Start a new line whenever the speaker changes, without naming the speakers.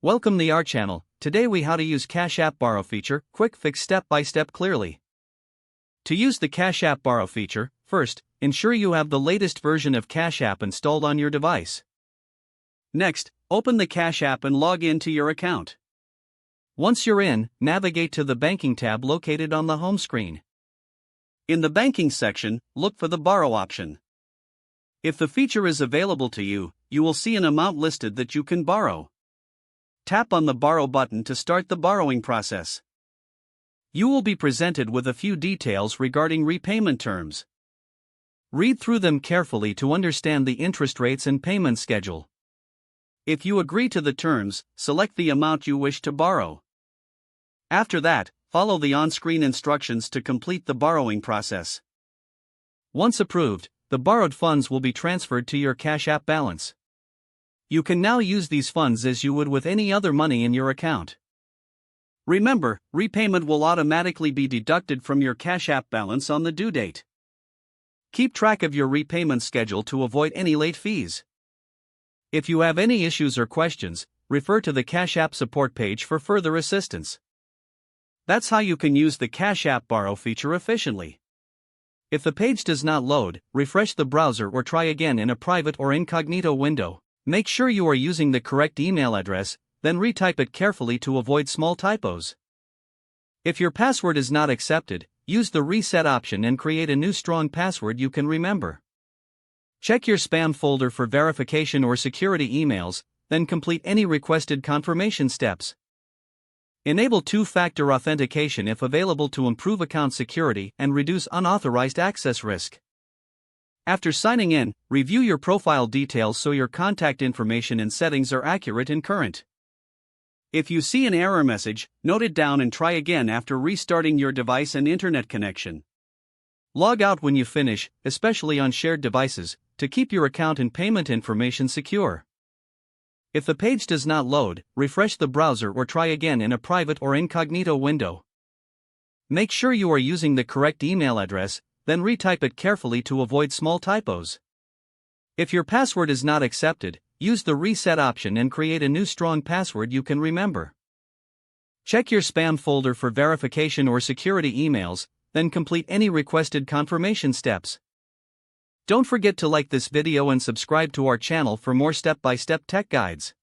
Welcome to our channel. Today we how to use Cash App Borrow feature, quick fix step by step clearly. To use the Cash App Borrow feature, first, ensure you have the latest version of Cash App installed on your device. Next, open the Cash App and log in to your account. Once you're in, navigate to the Banking tab located on the home screen. In the Banking section, look for the Borrow option. If the feature is available to you, you will see an amount listed that you can borrow. Tap on the Borrow button to start the borrowing process. You will be presented with a few details regarding repayment terms. Read through them carefully to understand the interest rates and payment schedule. If you agree to the terms, select the amount you wish to borrow. After that, follow the on-screen instructions to complete the borrowing process. Once approved, the borrowed funds will be transferred to your Cash App balance. You can now use these funds as you would with any other money in your account. Remember, repayment will automatically be deducted from your Cash App balance on the due date. Keep track of your repayment schedule to avoid any late fees. If you have any issues or questions, refer to the Cash App support page for further assistance. That's how you can use the Cash App Borrow feature efficiently. If the page does not load, refresh the browser or try again in a private or incognito window. Make sure you are using the correct email address, then retype it carefully to avoid small typos. If your password is not accepted, use the reset option and create a new strong password you can remember. Check your spam folder for verification or security emails, then complete any requested confirmation steps. Enable two-factor authentication if available to improve account security and reduce unauthorized access risk. After signing in, review your profile details so your contact information and settings are accurate and current. If you see an error message, note it down and try again after restarting your device and internet connection. Log out when you finish, especially on shared devices, to keep your account and payment information secure. If the page does not load, refresh the browser or try again in a private or incognito window. Make sure you are using the correct email address, then retype it carefully to avoid small typos. If your password is not accepted, use the reset option and create a new strong password you can remember. Check your spam folder for verification or security emails, then complete any requested confirmation steps. Don't forget to like this video and subscribe to our channel for more step-by-step tech guides.